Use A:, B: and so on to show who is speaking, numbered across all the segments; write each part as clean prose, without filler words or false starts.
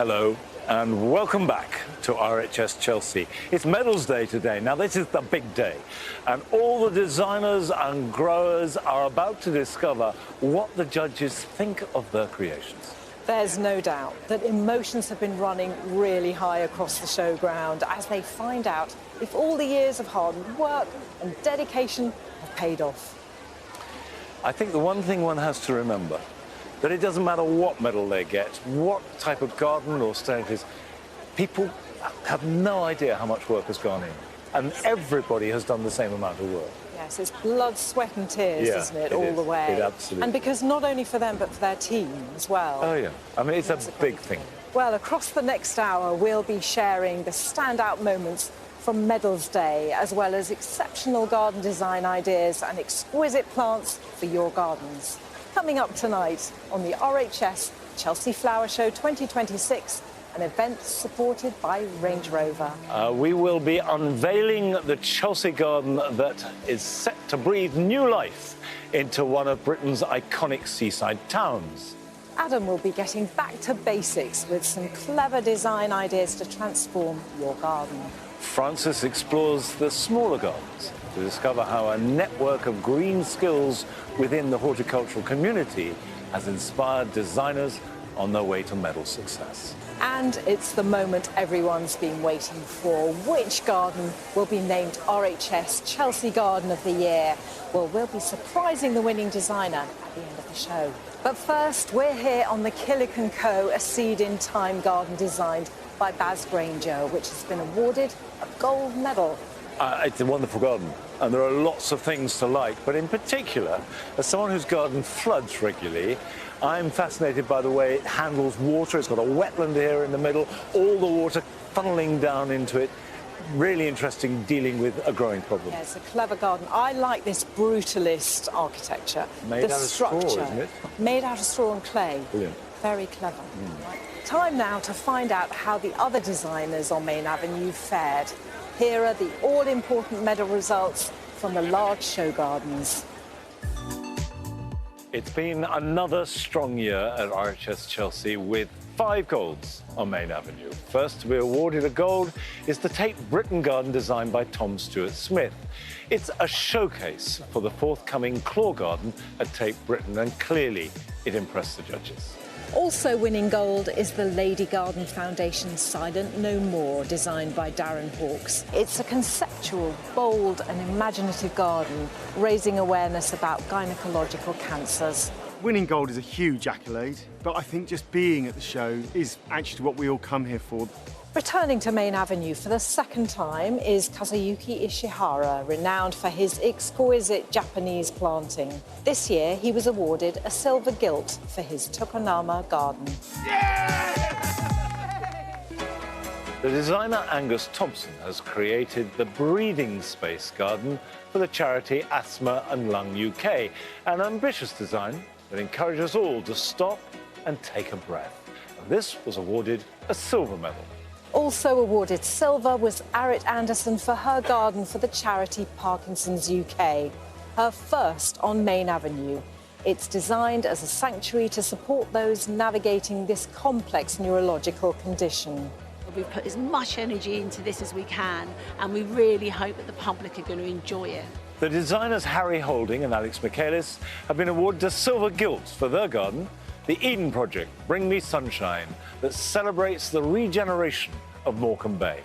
A: Hello and welcome back to RHS Chelsea. It's Medals Day today. Now this is the big day and all the designers and growers are about to discover what the judges think of their creations.
B: There's no doubt that emotions have been running really high across the showground as they find out if all the years of hard work and dedication have paid off.
A: I think the one thing one has to remember, that it doesn't matter what medal they get, what type of garden or stand it is, people have no idea how much work has gone in. And everybody has done the same amount of work.
B: Yes, it's blood, sweat and tears, isn't it, all the way?
A: It absolutely.
B: And because not only for them, but for their team as well.
A: Oh, yeah. I mean, it's a big thing.
B: Well, across the next hour, we'll be sharing the standout moments from Medals Day, as well as exceptional garden design ideas and exquisite plants for your gardens. Coming up tonight on the RHS Chelsea Flower Show 2026, an event supported by Range Rover.
A: We will be unveiling the Chelsea Garden that is set to breathe new life into one of Britain's iconic seaside towns.
B: Adam will be getting back to basics with some clever design ideas to transform your garden.
A: Francis explores the smaller gardens to discover how a network of green skills within the horticultural community has inspired designers on their way to medal success.
B: And it's the moment everyone's been waiting for. Which garden will be named RHS Chelsea Garden of the Year? Well, we'll be surprising the winning designer at the end of the show. But first, we're here on the Killick & Co, a seed-in-time garden designed by Baz Granger, which has been awarded a gold medal.
A: It's a wonderful garden, and there are lots of things to like, but in particular, as someone whose garden floods regularly, I'm fascinated by the way it handles water. It's got a wetland here in the middle, all the water funneling down into it. Really interesting dealing with a growing problem.
B: Yeah, it's a clever garden. I like this brutalist architecture.
A: Made out of straw, isn't it?
B: Made out of straw and clay.
A: Brilliant.
B: Very clever. Right. Time now to find out how the other designers on Main Avenue fared. Here are the all-important medal results from the large show gardens.
A: It's been another strong year at RHS Chelsea with 5 golds on Main Avenue. First to be awarded a gold is the Tate Britain garden designed by Tom Stewart Smith. It's a showcase for the forthcoming Claw Garden at Tate Britain, and clearly it impressed the judges.
B: Also winning gold is the Lady Garden Foundation Silent No More, designed by Darren Hawkes. It's a conceptual, bold and imaginative garden, raising awareness about gynecological cancers.
C: Winning gold is a huge accolade, but I think just being at the show is actually what we all come here for.
B: Returning to Main Avenue for the second time is Kazuyuki Ishihara, renowned for his exquisite Japanese planting. This year, he was awarded a silver gilt for his Tokonama garden.
A: The designer Angus Thompson has created the breathing space garden for the charity Asthma and Lung UK, an ambitious design that encourages all to stop and take a breath. And this was awarded a silver medal.
B: Also awarded silver was Arit Anderson for her garden for the charity Parkinson's UK, her first on Main Avenue. It's designed as a sanctuary to support those navigating this complex neurological condition.
D: We've put as much energy into this as we can, and we really hope that the public are going to enjoy it.
A: The designers Harry Holding and Alex Michaelis have been awarded a silver gilt for their garden, the Eden Project, Bring Me Sunshine, that celebrates the regeneration of Morecambe Bay.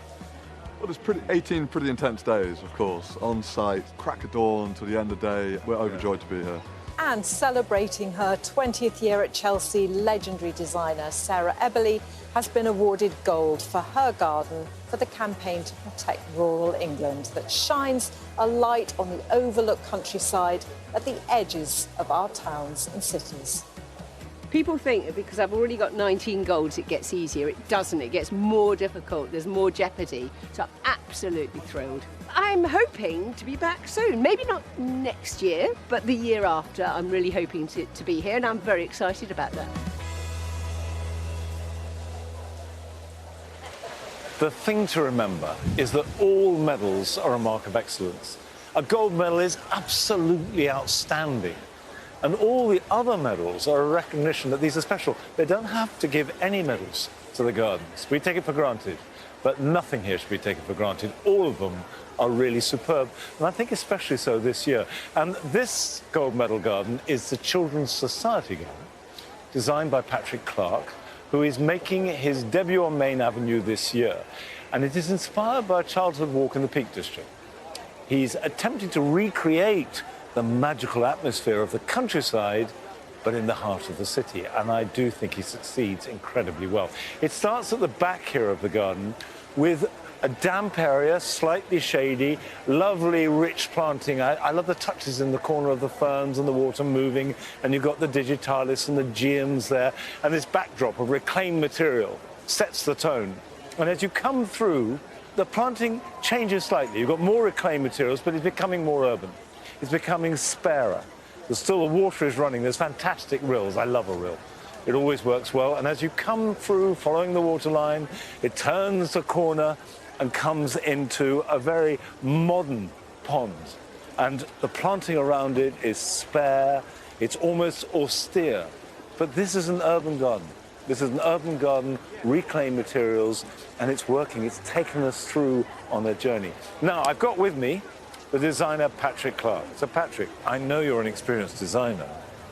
E: Well, it's 18 pretty intense days, of course, on site, crack of dawn to the end of the day. We're overjoyed to be here.
B: And celebrating her 20th year at Chelsea, legendary designer Sarah Eberly has been awarded gold for her garden for the campaign to protect rural England that shines a light on the overlooked countryside at the edges of our towns and cities.
F: People think that because I've already got 19 golds, it gets easier. It doesn't. It gets more difficult. There's more jeopardy. So I'm absolutely thrilled. I'm hoping to be back soon. Maybe not next year, but the year after. I'm really hoping to be here, and I'm very excited about that.
A: The thing to remember is that all medals are a mark of excellence. A gold medal is absolutely outstanding. And all the other medals are a recognition that these are special. They don't have to give any medals to the gardens. We take it for granted, but nothing here should be taken for granted. All of them are really superb, and I think especially so this year. And this gold medal garden is the Children's Society Garden, designed by Patrick Clark, who is making his debut on Main Avenue this year. And it is inspired by a childhood walk in the Peak District. He's attempting to recreate the magical atmosphere of the countryside, but in the heart of the city. And I do think he succeeds incredibly well. It starts at the back here of the garden with a damp area, slightly shady, lovely, rich planting. I love the touches in the corner of the ferns and the water moving, and you've got the digitalis and the geums there, and this backdrop of reclaimed material sets the tone. And as you come through, the planting changes slightly. You've got more reclaimed materials, but it's becoming more urban. It's becoming sparer. There's still the water is running. There's fantastic rills. I love a rill. It always works well. And as you come through, following the water line, it turns the corner and comes into a very modern pond. And the planting around it is spare. It's almost austere. But this is an urban garden. This is an urban garden, reclaimed materials, and it's working. It's taken us through on their journey. Now, I've got with me the designer, Patrick Clark. So, Patrick, I know you're an experienced designer.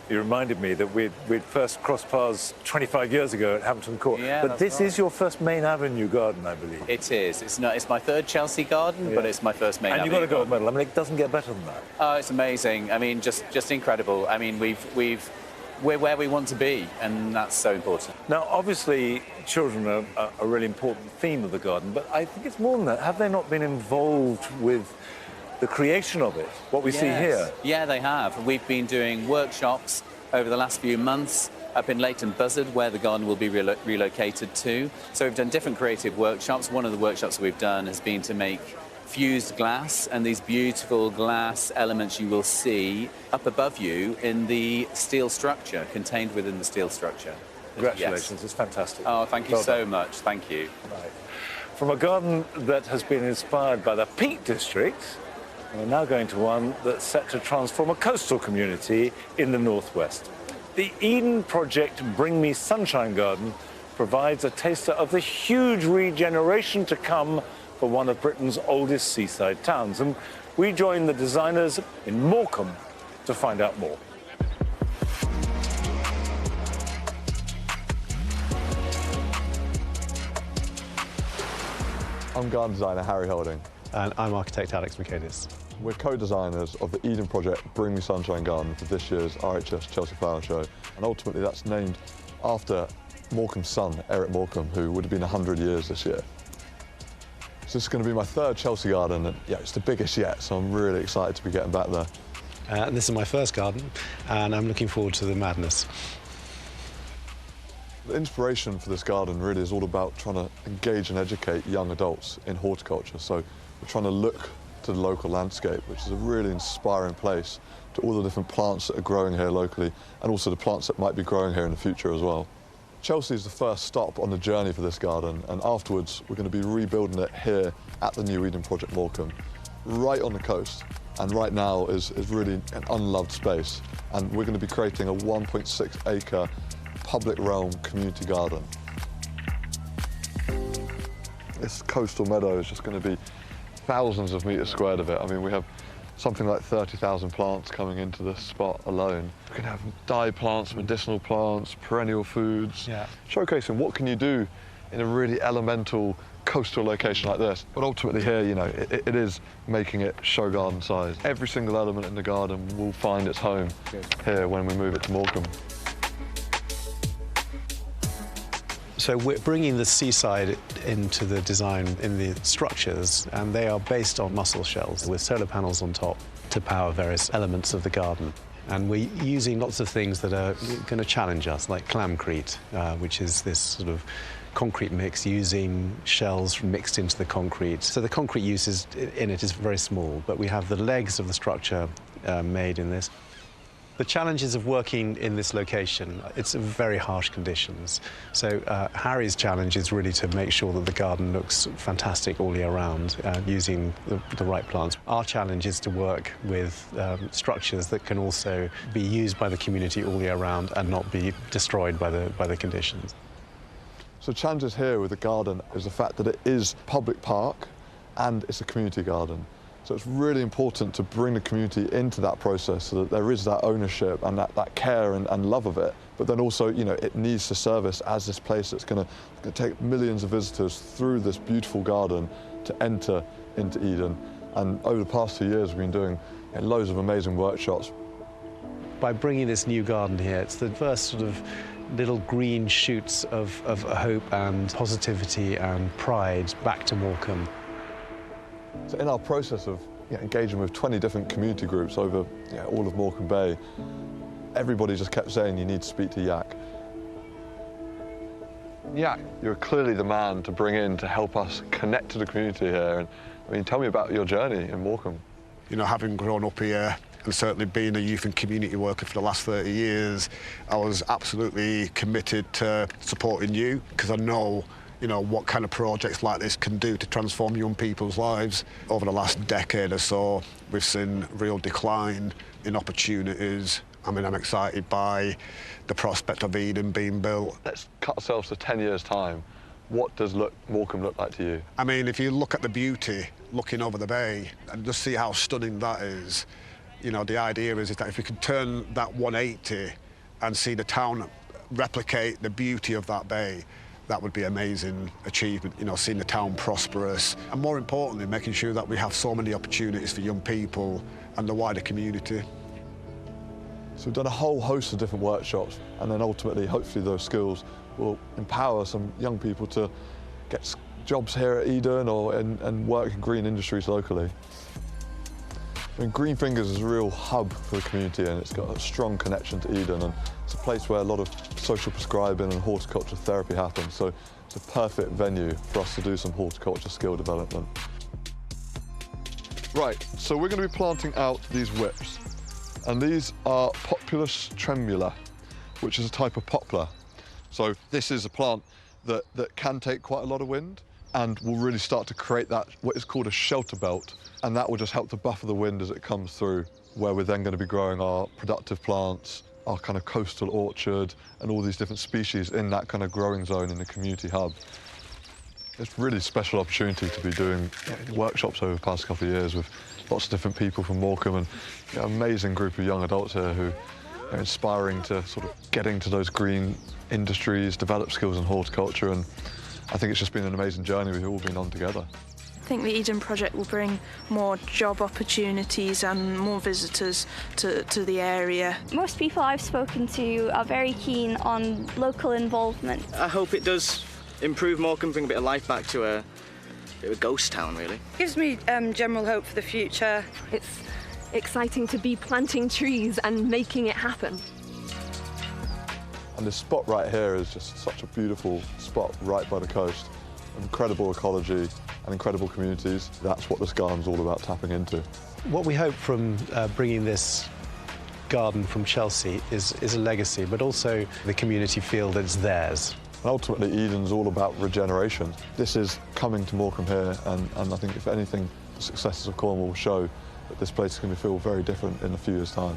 A: You reminded me that we'd first crossed paths 25 years ago at Hampton Court.
G: Yeah,
A: but this is your first Main Avenue garden, I believe.
G: It is. It's my third Chelsea garden, but it's my first Main Avenue.
A: And you got a gold medal. I mean, it doesn't get better than that.
G: Oh, it's amazing. I mean, just incredible. I mean, we're where we want to be, and that's so important.
A: Now, obviously, children are a really important theme of the garden, but I think it's more than that. Have they not been involved with the creation of it, what we see here?
G: Yeah, they have. We've been doing workshops over the last few months up in Leighton Buzzard, where the garden will be relocated to. So we've done different creative workshops. One of the workshops we've done has been to make fused glass, and these beautiful glass elements you will see up above you in the steel structure, contained within the steel structure.
A: Congratulations,
G: Yes.
A: It's fantastic.
G: Oh, thank you so much. Thank you.
A: Right. From a garden that has been inspired by the Peak District, we're now going to one that's set to transform a coastal community in the northwest. The Eden Project Bring Me Sunshine Garden provides a taster of the huge regeneration to come for one of Britain's oldest seaside towns. And we join the designers in Morecambe to find out more.
E: I'm garden designer Harry Holding.
H: And I'm architect Alex Michaelis.
E: We're co-designers of the Eden Project Bring Me Sunshine Garden for this year's RHS Chelsea Flower Show. And ultimately that's named after Morecambe's son, Eric Morecambe, who would have been 100 years this year. So this is going to be my third Chelsea garden, and yeah, it's the biggest yet, so I'm really excited to be getting back there.
H: This is my first garden, and I'm looking forward to the madness.
E: The inspiration for this garden really is all about trying to engage and educate young adults in horticulture. So we're trying to look to the local landscape, which is a really inspiring place, to all the different plants that are growing here locally, and also the plants that might be growing here in the future as well. Chelsea is the first stop on the journey for this garden, and afterwards we're going to be rebuilding it here at the new Eden Project Morecambe, right on the coast. And right now is really an unloved space, and we're going to be creating a 1.6 acre public realm community garden. This coastal meadow is just going to be thousands of metres squared of it. I mean, we have something like 30,000 plants coming into this spot alone. We're going to have dye plants, medicinal plants, perennial foods, showcasing what can you do in a really elemental coastal location like this. But ultimately here, you know, it is making it show garden size. Every single element in the garden will find its home here when we move it to Morecambe.
H: So we're bringing the seaside into the design in the structures, and they are based on mussel shells with solar panels on top to power various elements of the garden. And we're using lots of things that are going to challenge us, like clamcrete, which is this sort of concrete mix using shells mixed into the concrete. So the concrete use in it is very small, but we have the legs of the structure made in this. The challenges of working in this location, it's very harsh conditions. So Harry's challenge is really to make sure that the garden looks fantastic all year round, using the right plants. Our challenge is to work with structures that can also be used by the community all year round and not be destroyed by the conditions.
E: So challenges here with the garden is the fact that it is public park and it's a community garden. So it's really important to bring the community into that process so that there is that ownership and that care and love of it. But then also, you know, it needs to service as this place that's going to take millions of visitors through this beautiful garden to enter into Eden. And over the past 2 years, we've been doing loads of amazing workshops.
H: By bringing this new garden here, it's the first sort of little green shoots of hope and positivity and pride back to Morecambe.
E: So in our process of engaging with 20 different community groups over all of Morecambe Bay, everybody just kept saying you need to speak to Yak. Yak, you're clearly the man to bring in to help us connect to the community here. And I mean, tell me about your journey in Morecambe.
I: You know, having grown up here and certainly being a youth and community worker for the last 30 years, I was absolutely committed to supporting you because I know, you know, what kind of projects like this can do to transform young people's lives. Over the last decade or so, we've seen real decline in opportunities. I mean, I'm excited by the prospect of Eden being built.
E: Let's cut ourselves to 10 years' time. What does Morecambe look like to you?
I: I mean, if you look at the beauty, looking over the bay, and just see how stunning that is, you know, the idea is that if we could turn that 180 and see the town replicate the beauty of that bay, that would be an amazing achievement, you know, seeing the town prosperous. And more importantly, making sure that we have so many opportunities for young people and the wider community.
E: So we've done a whole host of different workshops, and then ultimately, hopefully those skills will empower some young people to get jobs here at Eden and work in green industries locally. I mean, Green Fingers is a real hub for the community, and it's got a strong connection to Eden, and it's a place where a lot of social prescribing and horticulture therapy happens, so it's a perfect venue for us to do some horticulture skill development. Right, so we're going to be planting out these whips, and these are Populus tremula, which is a type of poplar. So this is a plant that can take quite a lot of wind and will really start to create that, what is called a shelter belt, and that will just help to buffer the wind as it comes through, where we're then going to be growing our productive plants, our kind of coastal orchard, and all these different species in that kind of growing zone in the community hub. It's a really special opportunity to be doing workshops over the past couple of years with lots of different people from Morecambe, and an amazing group of young adults here who are inspiring to sort of get into those green industries, develop skills in horticulture, and I think it's just been an amazing journey we've all been on together.
J: I think the Eden project will bring more job opportunities and more visitors to the area.
K: Most people I've spoken to are very keen on local involvement.
L: I hope it does improve Morecambe, bring a bit of life back to a bit of a ghost town, really.
M: Gives me general hope for the future.
N: It's exciting to be planting trees and making it happen.
E: And this spot right here is just such a beautiful spot right by the coast. Incredible ecology and incredible communities. That's what this garden's all about, tapping into.
H: What we hope from bringing this garden from Chelsea is a legacy, but also the community feel that it's theirs.
E: And ultimately, Eden's all about regeneration. This is coming to Morecambe here, and I think, if anything, the successes of Cornwall will show that this place is going to feel very different in a few years' time.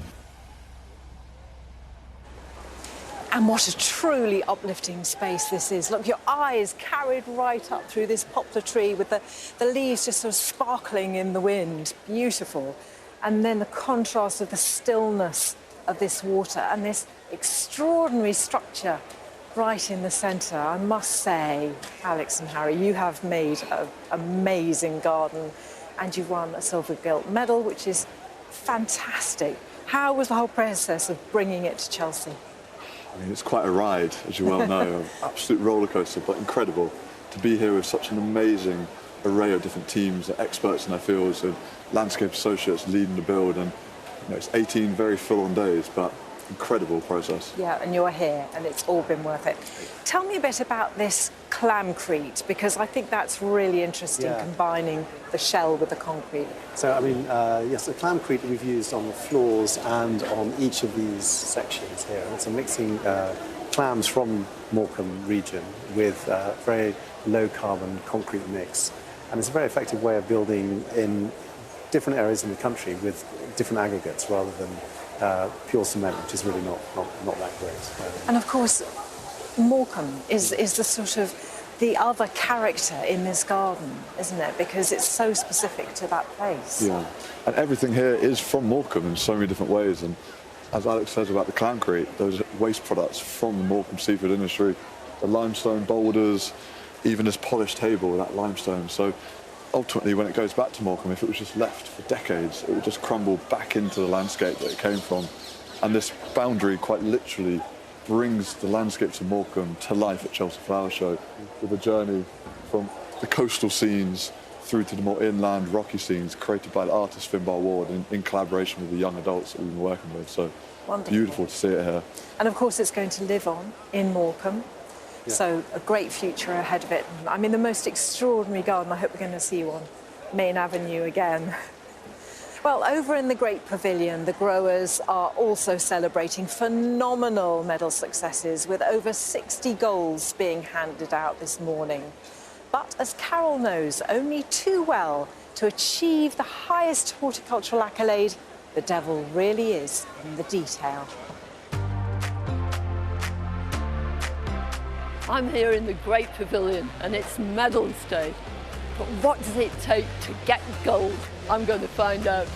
B: And what a truly uplifting space this is. Look, your eye is carried right up through this poplar tree with the leaves just sort of sparkling in the wind. Beautiful. And then the contrast of the stillness of this water and this extraordinary structure right in the centre. I must say, Alex and Harry, you have made an amazing garden, and you've won a Silver Gilt medal, which is fantastic. How was the whole process of bringing it to Chelsea?
E: I mean, it's quite a ride, as you well know, an absolute roller coaster, but incredible to be here with such an amazing array of different teams, experts in their fields, and landscape associates leading the build. And it's 18 very full-on days, but incredible process.
B: Yeah, and you're here, and it's all been worth it. Tell me a bit about this clamcrete, because I think that's really interesting, combining the shell with the concrete.
O: So, I mean, yes, the clamcrete we've used on the floors and on each of these sections here. And it's a mixing clams from Morecambe region with very low-carbon concrete mix. And it's a very effective way of building in different areas in the country with different aggregates rather than pure cement, which is really not that great.
B: And of course, Morecambe is the sort of the other character in this garden, isn't it? Because it's so specific to that place.
E: Yeah, and everything here is from Morecambe in so many different ways. And as Alex says about the clamcrete, those waste products from the Morecambe seafood industry, the limestone boulders, even this polished table with that limestone. So ultimately, when it goes back to Morecambe, if it was just left for decades, it would just crumble back into the landscape that it came from. And this boundary quite literally brings the landscapes of Morecambe to life at Chelsea Flower Show, with a journey from the coastal scenes through to the more inland rocky scenes created by the artist Finbar Ward in collaboration with the young adults that we've been working with. So
B: wonderful.
E: Beautiful to see it here.
B: And of course it's going to live on in Morecambe.
E: Yeah.
B: So a great future ahead of it. I mean, the most extraordinary garden. I hope we're going to see you on Main Avenue again. Well, over in the Great Pavilion, the growers are also celebrating phenomenal medal successes with over 60 golds being handed out this morning. But as Carol knows only too well, to achieve the highest horticultural accolade, the devil really is in the detail.
P: I'm here in the Great Pavilion and it's medals day. But what does it take to get gold? I'm going to find out.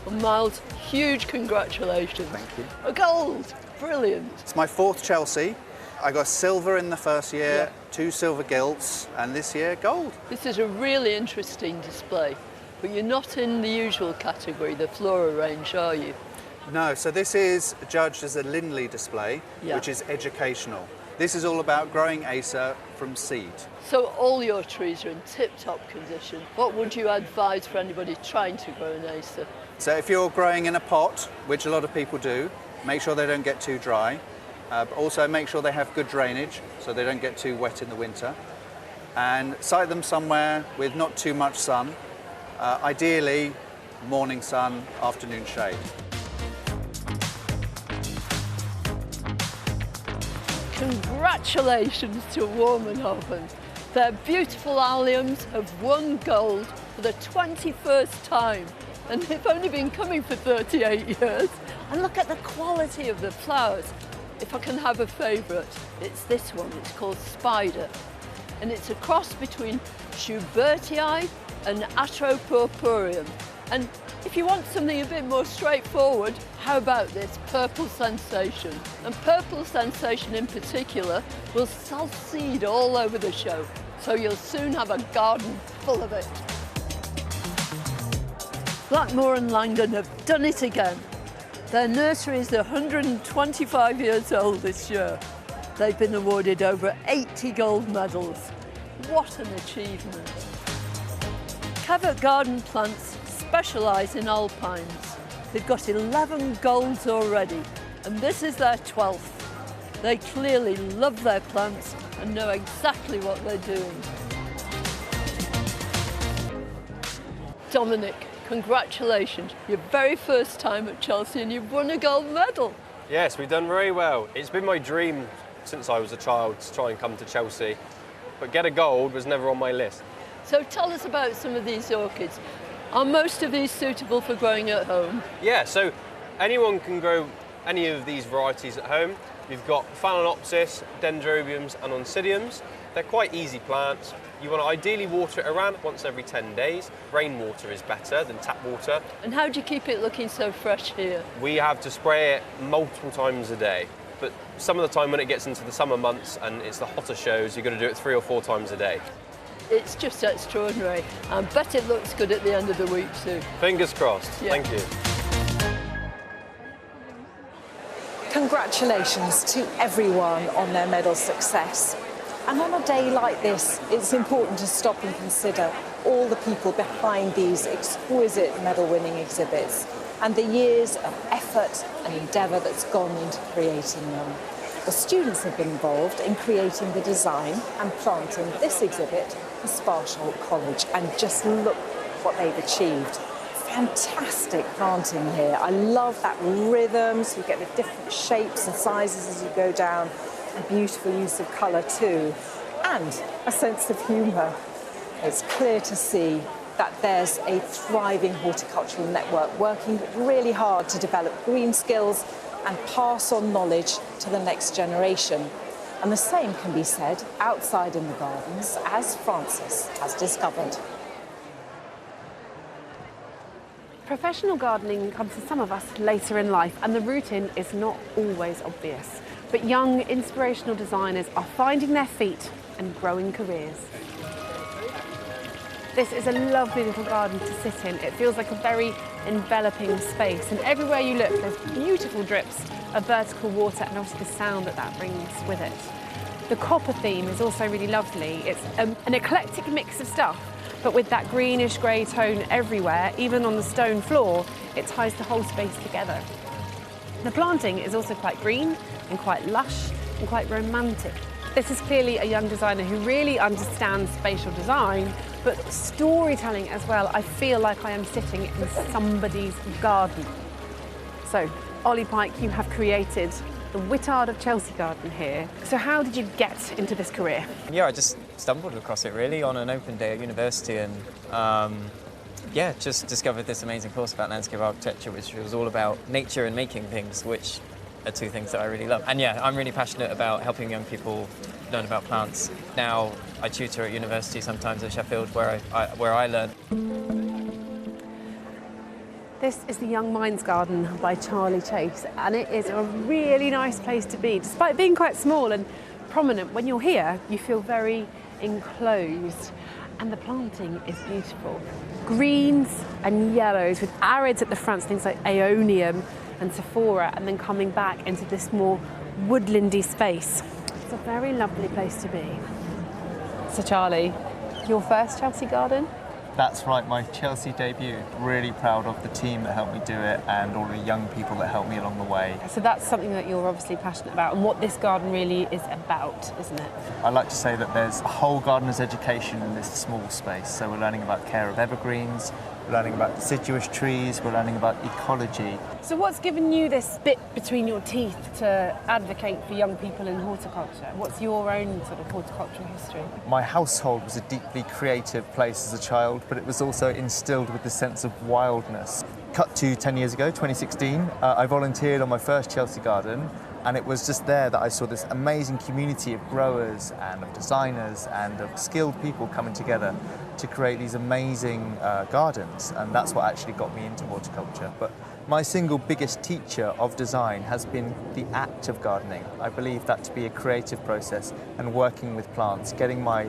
P: Well, Miles, huge congratulations.
Q: Thank you.
P: A gold, brilliant.
Q: It's my 4th Chelsea. I got silver in the first year, 2 silver gilts, and this year gold.
P: This is a really interesting display, but you're not in the usual category, the Floral range, are you?
Q: No, so this is judged as a Lindley display, which is educational. This is all about growing Acer from seed.
P: So all your trees are in tip-top condition. What would you advise for anybody trying to grow an Acer?
Q: So if you're growing in a pot, which a lot of people do, make sure they don't get too dry. But also make sure they have good drainage, so they don't get too wet in the winter. And site them somewhere with not too much sun. Ideally, morning sun, afternoon shade.
P: Congratulations to Warmanhofen. Their beautiful alliums have won gold for the 21st time, and they've only been coming for 38 years. And look at the quality of the flowers. If I can have a favourite, it's this one. It's called Spider, and it's a cross between Schubertii and Atropurpureum. And if you want something a bit more straightforward, how about this Purple Sensation? And Purple Sensation in particular will self-seed all over the show, so you'll soon have a garden full of it. Blackmore and Langdon have done it again. Their nursery is 125 years old this year. They've been awarded over 80 gold medals. What an achievement. Covert Garden Plants specialise in alpines. They've got 11 golds already, and this is their 12th. They clearly love their plants and know exactly what they're doing. Dominic, congratulations. Your very first time at Chelsea and you've won a gold medal.
R: Yes, we've done very well. It's been my dream since I was a child to try and come to Chelsea, but get a gold was never on my list.
P: So tell us about some of these orchids. Are most of these suitable for growing at home?
R: Yeah, so anyone can grow any of these varieties at home. You've got Phalaenopsis, Dendrobiums and Oncidiums. They're quite easy plants. You want to ideally water it around once every 10 days. Rainwater is better than tap water.
P: And how do you keep it looking so fresh here?
R: We have to spray it multiple times a day. But some of the time when it gets into the summer months and it's the hotter shows, you've got to do it 3 or 4 times a day.
P: It's just extraordinary. I bet it looks good at the end of the week too.
R: Fingers crossed. Yeah. Thank you.
B: Congratulations to everyone on their medal success. And on a day like this, it's important to stop and consider all the people behind these exquisite medal-winning exhibits and the years of effort and endeavour that's gone into creating them. The students have been involved in creating the design and planting this exhibit for Sparsholt College, and just look what they've achieved. Fantastic planting here. I love that rhythm, so you get the different shapes and sizes as you go down, and beautiful use of colour too, and a sense of humour. It's clear to see that there's a thriving horticultural network working really hard to develop green skills and pass on knowledge to the next generation. And the same can be said outside in the gardens, as Francis has discovered.
S: Professional gardening comes to some of us later in life, and the route in is not always obvious. But young, inspirational designers are finding their feet and growing careers. This is a lovely little garden to sit in. It feels like a very enveloping space, and everywhere you look there's beautiful drips of vertical water and obviously the sound that brings with it. The copper theme is also really lovely. It's an eclectic mix of stuff, but with that greenish grey tone everywhere, even on the stone floor, it ties the whole space together. The planting is also quite green and quite lush and quite romantic. This is clearly a young designer who really understands spatial design, but storytelling as well. I feel like I am sitting in somebody's garden. So, Ollie Pike, you have created the Whittard of Chelsea Garden here. So how did you get into this career?
T: Yeah, I just stumbled across it really on an open day at university, and yeah, just discovered this amazing course about landscape architecture, which was all about nature and making things, which are two things that I really love. And yeah, I'm really passionate about helping young people learn about plants. Now I tutor at university sometimes at Sheffield, where I learn.
S: This is the Young Minds Garden by Charlie Chase, and it is a really nice place to be. Despite being quite small and prominent, when you're here, you feel very enclosed. And the planting is beautiful. Greens and yellows with arids at the front, things like Aeonium and Sephora, and then coming back into this more woodlandy space. It's a very lovely place to be. So Charlie, your first Chelsea garden?
T: That's right, my Chelsea debut. Really proud of the team that helped me do it and all the young people that helped me along the way.
S: So that's something that you're obviously passionate about, and what this garden really is about, isn't it?
T: I like to say that there's a whole gardener's education in this small space. So we're learning about care of evergreens, we're learning about deciduous trees, we're learning about ecology.
S: So what's given you this bit between your teeth to advocate for young people in horticulture? What's your own sort of horticultural history?
T: My household was a deeply creative place as a child, but it was also instilled with the sense of wildness. Cut to 10 years ago, 2016, I volunteered on my first Chelsea garden, and it was just there that I saw this amazing community of growers and of designers and of skilled people coming together to create these amazing gardens, and that's what actually got me into horticulture. But my single biggest teacher of design has been the act of gardening. I believe that to be a creative process and working with plants, getting my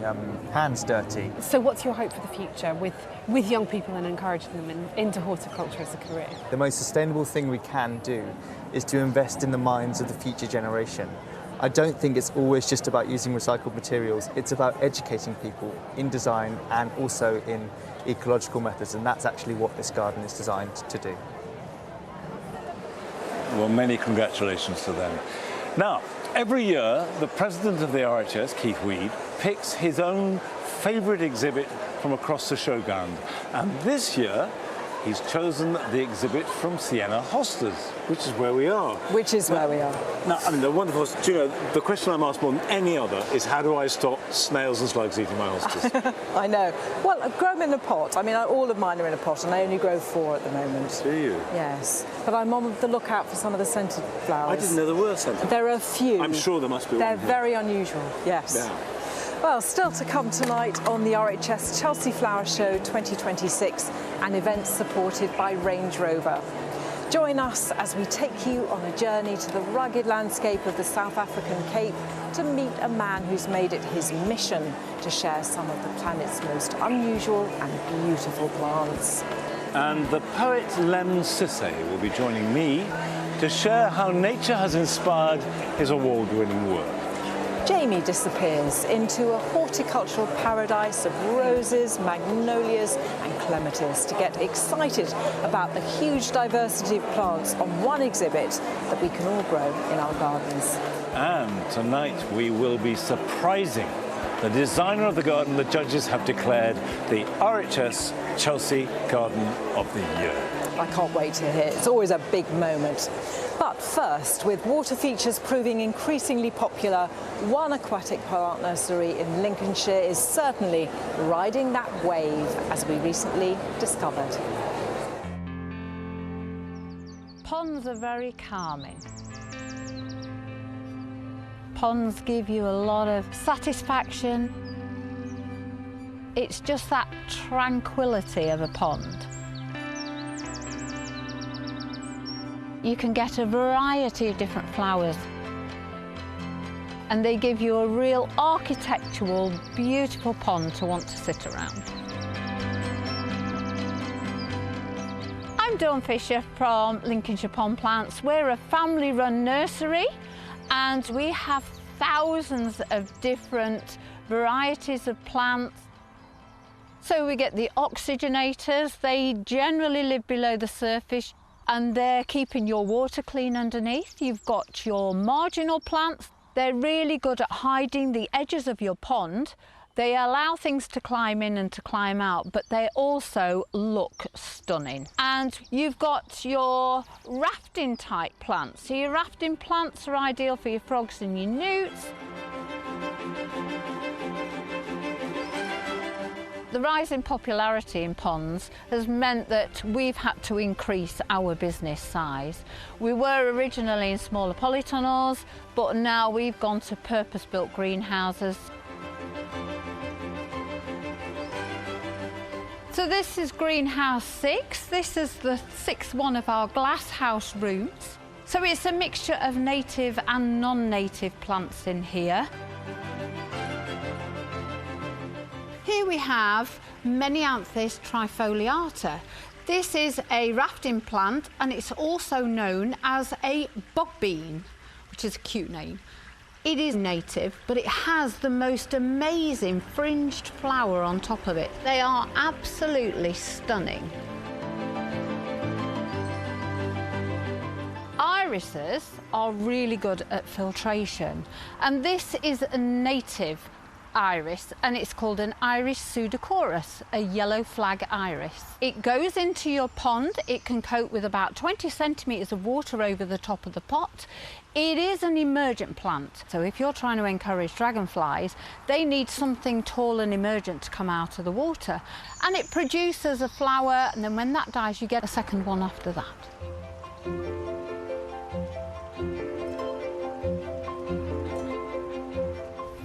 T: hands dirty.
S: So what's your hope for the future with young people and encouraging them into horticulture as a career?
T: The most sustainable thing we can do is to invest in the minds of the future generation. I don't think it's always just about using recycled materials. It's about educating people in design and also in ecological methods, and that's actually what this garden is designed to do.
A: Well, many congratulations to them. Now, every year, the president of the RHS, Keith Weed, picks his own favourite exhibit from across the show ground. And this year, he's chosen the exhibit from Sienna Hosters, which is where we are.
B: Which is where we are.
A: Now, I mean, the wonderful, do you know, the question I'm asked more than any other is how do I stop snails and slugs eating my hostas?
B: I know. Well, I grow them in a pot. I mean, all of mine are in a pot, and I only grow 4 at the moment.
A: Do you?
B: Yes. But I'm on the lookout for some of the scented flowers.
A: I didn't know there were scented.
B: There are a few.
A: I'm sure there must be.
B: They're
A: one
B: very unusual, yes.
A: Yeah.
B: Well, still to come tonight on the RHS Chelsea Flower Show 2026, an event supported by Range Rover. Join us as we take you on a journey to the rugged landscape of the South African Cape to meet a man who's made it his mission to share some of the planet's most unusual and beautiful plants.
A: And the poet Lem Sisse will be joining me to share how nature has inspired his award-winning work.
B: Jamie disappears into a horticultural paradise of roses, magnolias and clematis to get excited about the huge diversity of plants on one exhibit that we can all grow in our gardens.
A: And tonight we will be surprising the designer of the garden the judges have declared the RHS Chelsea Garden of the Year.
B: I can't wait to hear. It's always a big moment. But first, with water features proving increasingly popular, one aquatic plant nursery in Lincolnshire is certainly riding that wave, as we recently discovered.
U: Ponds are very calming. Ponds give you a lot of satisfaction. It's just that tranquility of a pond. You can get a variety of different flowers, and they give you a real architectural, beautiful pond to want to sit around. I'm Dawn Fisher from Lincolnshire Pond Plants. We're a family-run nursery, and we have thousands of different varieties of plants. So we get the oxygenators. They generally live below the surface, and they're keeping your water clean underneath. You've got your marginal plants. They're really good at hiding the edges of your pond. They allow things to climb in and to climb out, but they also look stunning. And you've got your rafting type plants. So your rafting plants are ideal for your frogs and your newts. The rise in popularity in ponds has meant that we've had to increase our business size. We were originally in smaller polytunnels, but now we've gone to purpose-built greenhouses. So this is greenhouse 6. This is the 6th one of our glass house rooms. So it's a mixture of native and non-native plants in here. Here we have Menianthus trifoliata. This is a rafting plant, and it's also known as a bog bean, which is a cute name. It is native, but it has the most amazing fringed flower on top of it. They are absolutely stunning. Irises are really good at filtration, and this is a native iris, and it's called an Iris pseudochorus, a yellow flag iris. It goes into your pond. It can cope with about 20 centimetres of water over the top of the pot. It is an emergent plant, so if you're trying to encourage dragonflies, they need something tall and emergent to come out of the water, and it produces a flower, and then when that dies you get a second one after that.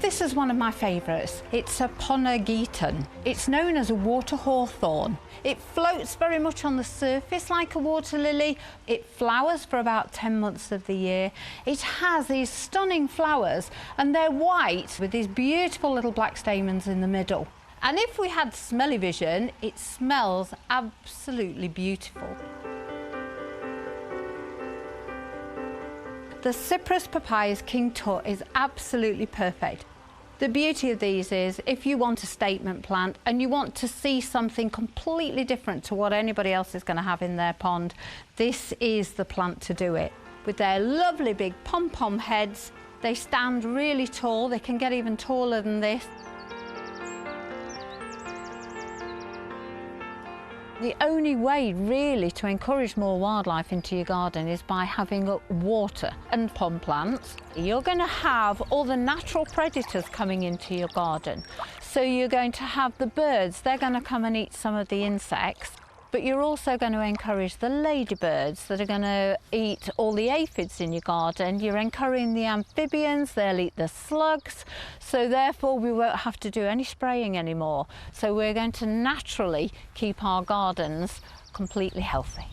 U: This is one of my favourites. It's a Ponergeton. It's known as a water hawthorn. It floats very much on the surface like a water lily. It flowers for about 10 months of the year. It has these stunning flowers, and they're white with these beautiful little black stamens in the middle. And if we had smelly vision, it smells absolutely beautiful. The Cyprus papyrus King Tut is absolutely perfect. The beauty of these is if you want a statement plant and you want to see something completely different to what anybody else is going to have in their pond, this is the plant to do it. With their lovely big pom-pom heads, they stand really tall. They can get even taller than this. The only way really to encourage more wildlife into your garden is by having water and pond plants. You're going to have all the natural predators coming into your garden. So you're going to have the birds, they're going to come and eat some of the insects. But you're also going to encourage the ladybirds that are going to eat all the aphids in your garden. You're encouraging the amphibians, they'll eat the slugs. So therefore we won't have to do any spraying anymore. So we're going to naturally keep our gardens completely healthy.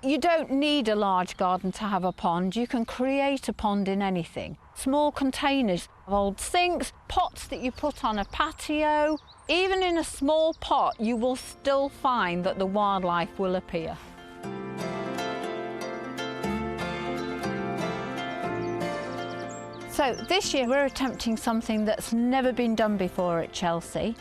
U: You don't need a large garden to have a pond. You can create a pond in anything. Small containers, old sinks, pots that you put on a patio. Even in a small pot, you will still find that the wildlife will appear. So this year we're attempting something that's never been done before at Chelsea.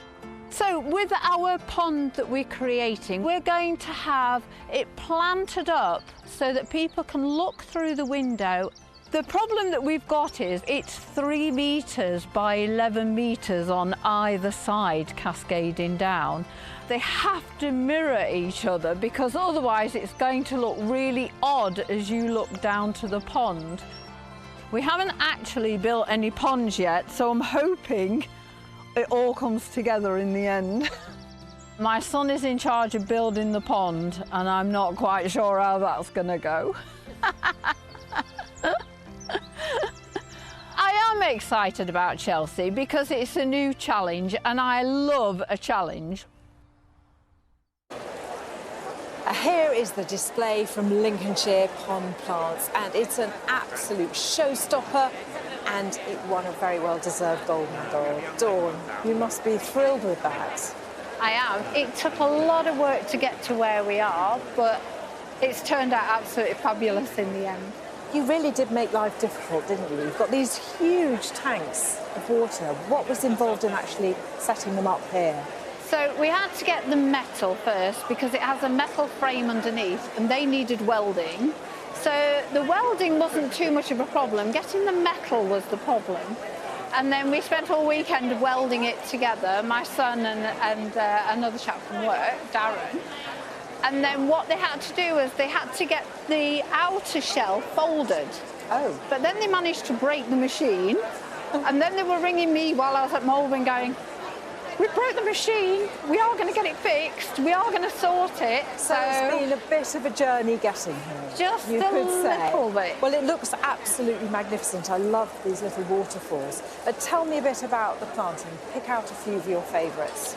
U: So with our pond that we're creating, we're going to have it planted up so that people can look through the window The problem that we've got is it's 3 metres by 11 metres on either side cascading down. They have to mirror each other because otherwise it's going to look really odd as you look down to the pond. We haven't actually built any ponds yet, so I'm hoping it all comes together in the end. My son is in charge of building the pond and I'm not quite sure how that's going to go. I am excited about Chelsea because it's a new challenge and I love a challenge.
B: Here is the display from Lincolnshire Pond Plants, and it's an absolute showstopper, and it won a very well-deserved gold medal. Dawn, you must be thrilled with that.
U: I am. It took a lot of work to get to where we are, but it's turned out absolutely fabulous in the end.
B: You really did make life difficult, didn't you? You've got these huge tanks of water. What was involved in actually setting them up here?
U: So we had to get the metal first because it has a metal frame underneath and they needed welding. So the welding wasn't too much of a problem. Getting the metal was the problem. And then we spent all weekend welding it together, my son and another chap from work, Darren. And then what they had to do was they had to get the outer shell folded.
B: Oh.
U: But then they managed to break the machine. And then they were ringing me while I was at Malvern going, we broke the machine, we are going to get it fixed, we are going to sort it.
B: So it's been a bit of a journey getting here.
U: Just
B: you
U: a
B: could say.
U: little bit.
B: Well, it looks absolutely magnificent. I love these little waterfalls. But tell me a bit about the planting. Pick out a few of your favourites.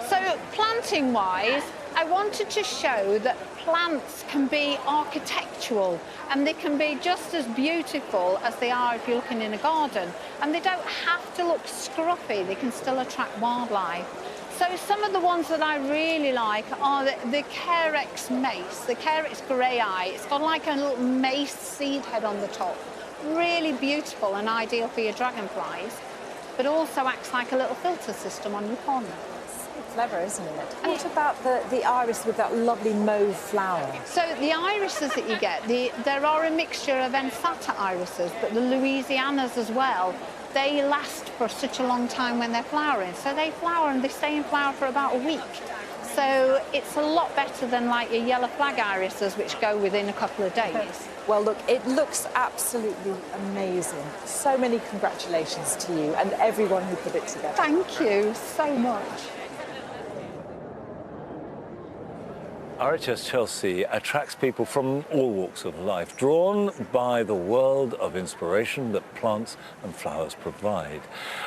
U: So planting-wise, I wanted to show that plants can be architectural and they can be just as beautiful as they are if you're looking in a garden. And they don't have to look scruffy, they can still attract wildlife. So some of the ones that I really like are the Carex mace, the Carex grey eye. It's got like a little mace seed head on the top. Really beautiful and ideal for your dragonflies, but also acts like a little filter system on your pond.
B: Clever, isn't it? And what about the iris with that lovely mauve flower?
U: So the irises that you get, there are a mixture of Ensata irises, but the Louisianas as well, they last for such a long time when they're flowering. So they flower and they stay in flower for about a week. So it's a lot better than like your yellow flag irises, which go within a couple of days.
B: Well, look, it looks absolutely amazing. So many congratulations to you and everyone who put it together.
U: Thank you so much.
A: RHS Chelsea attracts people from all walks of life, drawn by the world of inspiration that plants and flowers provide.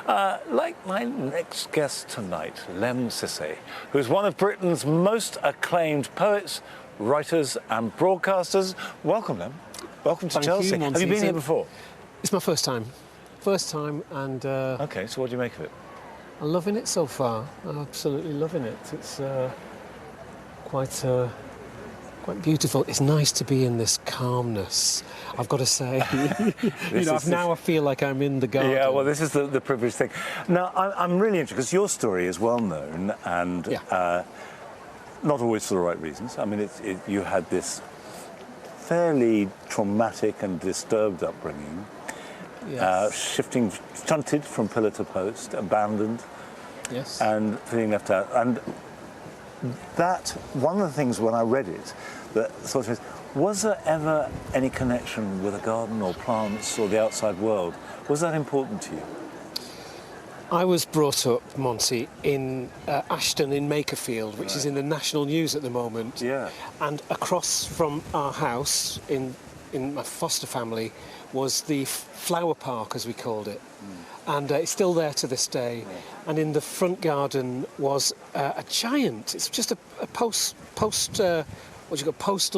A: Like my next guest tonight, Lem Sissay, who's one of Britain's most acclaimed poets, writers and broadcasters. Welcome, Lem. Welcome to
C: Thank
A: Chelsea.
C: you, Monty.
A: Have you been here before?
C: It's my first time. First time, and...
A: OK, so what do you make of it?
C: I'm loving it so far. I'm absolutely loving it. It's... quite beautiful. It's nice to be in this calmness, I've got to say. Now I feel like I'm in the garden.
A: Yeah, well, this is the privileged thing. Now, I'm really interested, because your story is well known and not always for the right reasons. I mean, you had this fairly traumatic and disturbed upbringing, stunted from pillar to post, abandoned, and feeling left out. And that, one of the things when I read it, that sort of, was there ever any connection with a garden or plants or the outside world? Was that important to you?
C: I was brought up, Monty, in Ashton in Makerfield, which is in the national news at the moment.
A: Yeah.
C: And across from our house, in my foster family, was the flower park, as we called it. And it's still there to this day. And in the front garden was a giant. It's just a postal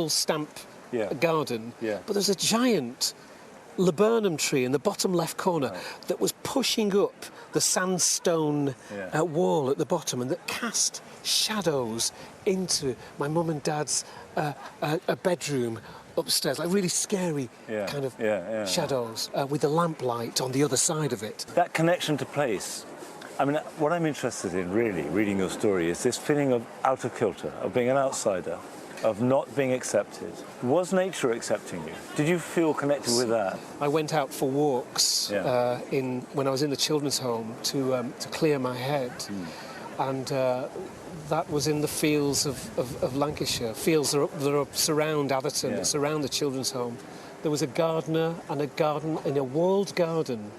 C: stamp garden.
A: Yeah.
C: But there's a giant laburnum tree in the bottom left corner that was pushing up the sandstone wall at the bottom, and that cast shadows into my mum and dad's a bedroom upstairs, like really scary kind of shadows with the lamplight on the other side of it.
A: That connection to place. I mean, what I'm interested in, really, reading your story, is this feeling of out of kilter, of being an outsider, of not being accepted. Was nature accepting you? Did you feel connected with that?
C: I went out for walks when I was in the children's home to clear my head, and that was in the fields of Lancashire, fields that surround Atherton, that surround the children's home. There was a gardener and a garden in a walled garden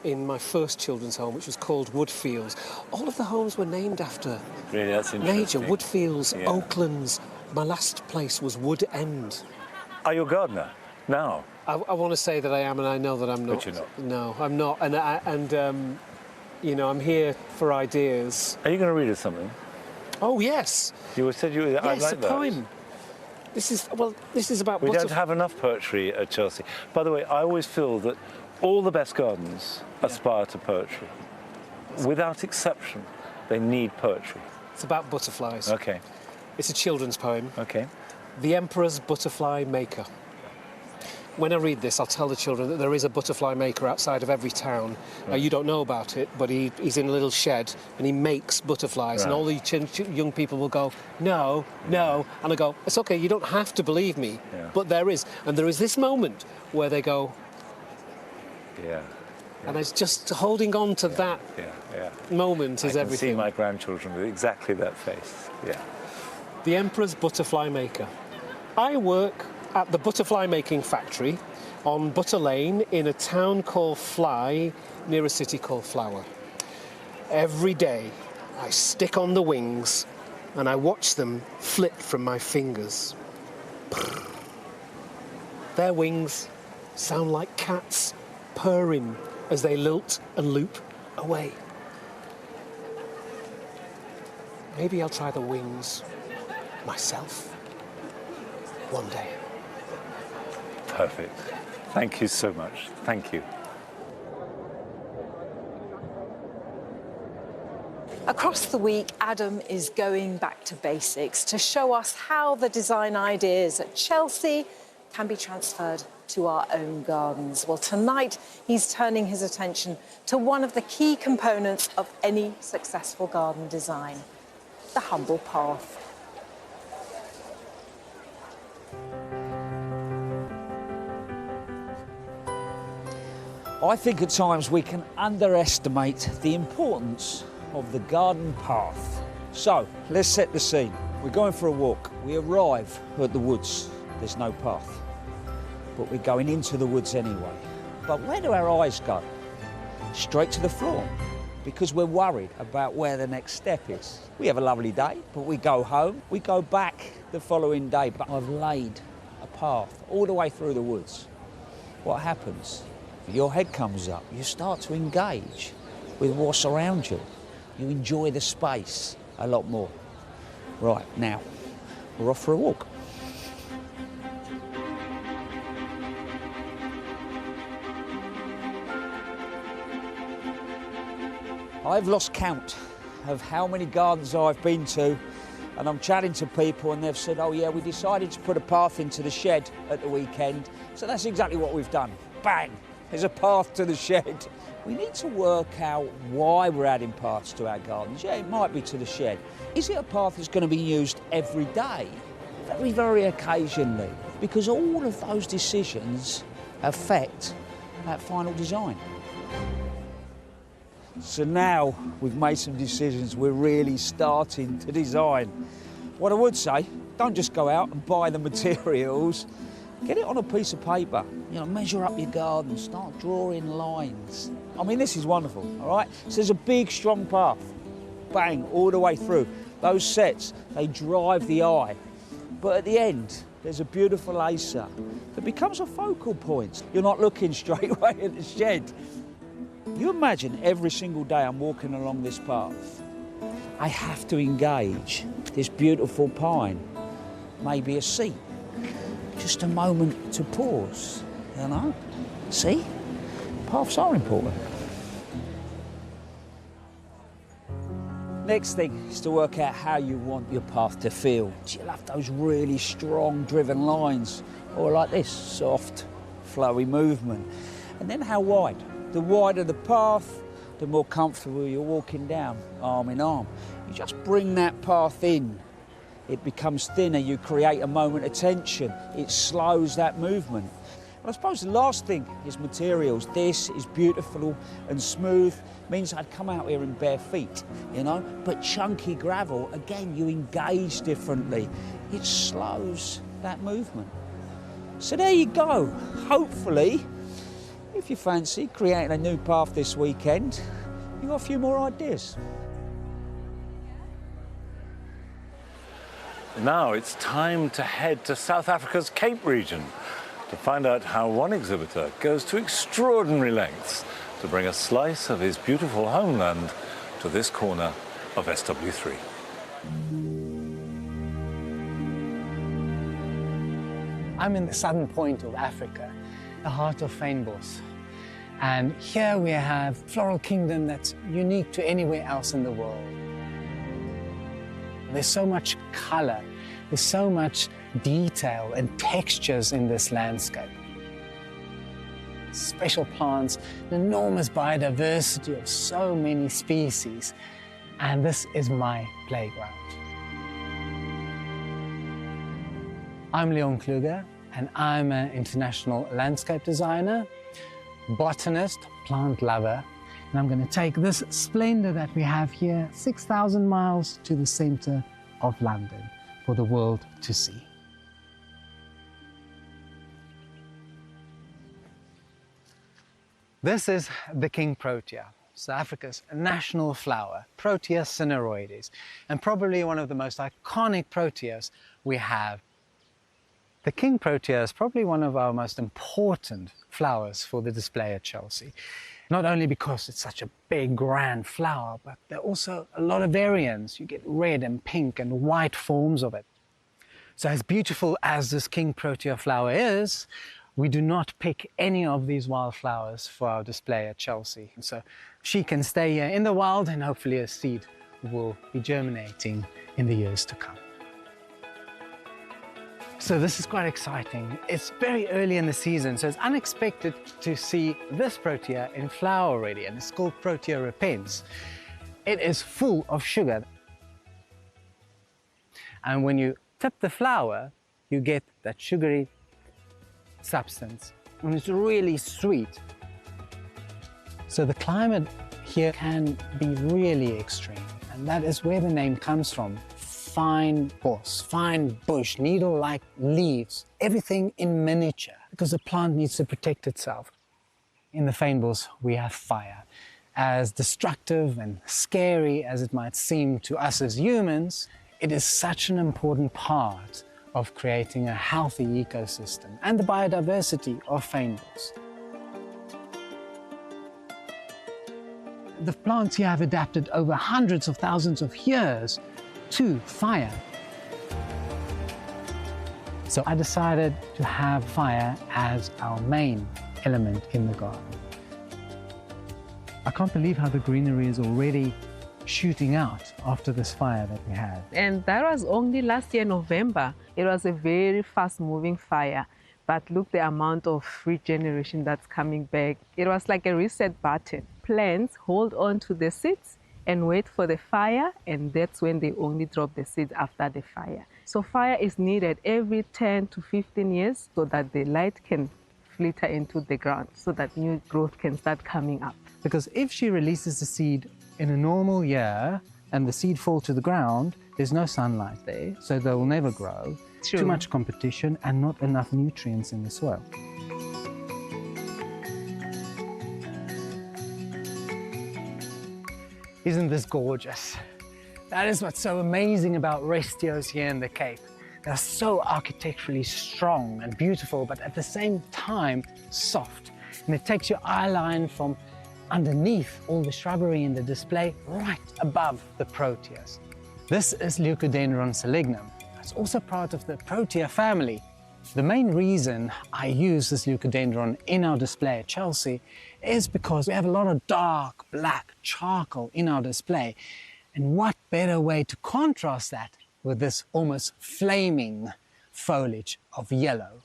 C: in my first children's home, which was called Woodfields. All of the homes were named after
A: really, that's interesting.
C: nature. Woodfields, Oaklands. My last place was Wood End.
A: Are you a gardener now?
C: I want to say that I am, and I know that I'm not.
A: But you're not.
C: No, I'm not. And you know, I'm here for ideas.
A: Are you going to read us something?
C: Oh yes.
A: You said you were.
C: Yes,
A: I like
C: a
A: that.
C: poem. This is about.
A: We don't have enough poetry at Chelsea. By the way, I always feel that all the best gardens aspire to poetry. Without exception, they need poetry.
C: It's about butterflies.
A: Okay.
C: It's a children's poem.
A: Okay.
C: The Emperor's Butterfly Maker. When I read this, I'll tell the children that there is a butterfly maker outside of every town. Now, you don't know about it, but he's in a little shed and he makes butterflies. And all the young people will go, no, no. And I go, it's okay, you don't have to believe me, but there is. And there is this moment where they go, and it's just holding on to that moment is everything.
A: I can see my grandchildren with exactly that face. Yeah.
C: The Emperor's Butterfly Maker. I work at the butterfly making factory on Butter Lane in a town called Fly near a city called Flower. Every day I stick on the wings and I watch them flit from my fingers. Their wings sound like cats purring as they lilt and loop away. Maybe I'll try the wings myself one day.
A: Perfect. Thank you so much. Thank you.
B: Across the week, Adam is going back to basics to show us how the design ideas at Chelsea can be transferred to our own gardens. Well, tonight he's turning his attention to one of the key components of any successful garden design, the humble path.
D: I think at times we can underestimate the importance of the garden path. So, let's set the scene. We're going for a walk. We arrive at the woods. There's no path. But we're going into the woods anyway. But where do our eyes go? Straight to the floor, because we're worried about where the next step is. We have a lovely day, but we go home. We go back the following day, but I've laid a path all the way through the woods. What happens? Your head comes up, you start to engage with what's around you. You enjoy the space a lot more. Right, now, we're off for a walk. I've lost count of how many gardens I've been to, and I'm chatting to people and they've said, oh yeah, we decided to put a path into the shed at the weekend. So that's exactly what we've done. Bang! There's a path to the shed. We need to work out why we're adding paths to our gardens. Yeah, it might be to the shed. Is it a path that's going to be used every day? Very, very occasionally. Because all of those decisions affect that final design. So now we've made some decisions, we're really starting to design. What I would say, don't just go out and buy the materials. Get it on a piece of paper, you know, measure up your garden, start drawing lines. I mean, this is wonderful, all right? So there's a big, strong path, bang, all the way through. Those sets, they drive the eye. But at the end, there's a beautiful acer that becomes a focal point. You're not looking straight away at the shed. You imagine every single day I'm walking along this path. I have to engage this beautiful pine, maybe a seat. Just a moment to pause, you know? See? Paths are important. Next thing is to work out how you want your path to feel. You'll have those really strong, driven lines, or like this, soft, flowy movement. And then how wide? The wider the path, the more comfortable you're walking down, arm in arm. You just bring that path in it becomes thinner, you create a moment of tension, it slows that movement. And I suppose the last thing is materials. This is beautiful and smooth, means I'd come out here in bare feet, you know, but chunky gravel, again, you engage differently. It slows that movement. So there you go. Hopefully, if you fancy creating a new path this weekend, you've got a few more ideas.
A: Now it's time to head to South Africa's Cape region to find out how one exhibitor goes to extraordinary lengths to bring a slice of his beautiful homeland to this corner of SW3.
F: I'm in the southern point of Africa, the heart of Fynbos. And here we have a floral kingdom that's unique to anywhere else in the world. There's so much color, there's so much detail and textures in this landscape. Special plants, an enormous biodiversity of so many species, and this is my playground. I'm Leon Kluger, and I'm an international landscape designer, botanist, plant lover, and I'm going to take this splendor that we have here 6,000 miles to the center of London for the world to see. This is the king protea, South Africa's national flower, Protea cineroides, and probably one of the most iconic proteas we have. The king protea is probably one of our most important flowers for the display at Chelsea. Not only because it's such a big, grand flower, but there are also a lot of variants. You get red and pink and white forms of it. So as beautiful as this king protea flower is, we do not pick any of these wildflowers for our display at Chelsea. So she can stay here in the wild, and hopefully a seed will be germinating in the years to come. So this is quite exciting. It's very early in the season, so it's unexpected to see this protea in flower already, and it's called Protea repens. It is full of sugar. And when you tip the flower, you get that sugary substance, and it's really sweet. So the climate here can be really extreme, and that is where the name comes from. Fine boss, fine bush, needle-like leaves, everything in miniature, because the plant needs to protect itself. In the fynbos, we have fire. As destructive and scary as it might seem to us as humans, it is such an important part of creating a healthy ecosystem and the biodiversity of fynbos. The plants here have adapted over hundreds of thousands of years to fire. So I decided to have fire as our main element in the garden. I can't believe how the greenery is already shooting out after this fire that we had.
V: And that was only last year, November. It was a very fast-moving fire. But look the amount of regeneration that's coming back. It was like a reset button. Plants hold on to the seeds and wait for the fire, and that's when they only drop the seeds after the fire. So fire is needed every 10 to 15 years so that the light can filter into the ground, so that new growth can start coming up.
F: Because if she releases the seed in a normal year and the seed falls to the ground, there's no sunlight there, so they will never grow.
V: True.
F: Too much competition and not enough nutrients in the soil. Isn't this gorgeous? That is what's so amazing about restios here in the Cape. They're so architecturally strong and beautiful, but at the same time, soft. And it takes your eye line from underneath all the shrubbery in the display right above the proteas. This is Leucodendron salignum. It's also part of the Protea family. The main reason I use this Leucodendron in our display at Chelsea is because we have a lot of dark, black charcoal in our display. And what better way to contrast that with this almost flaming foliage of yellow.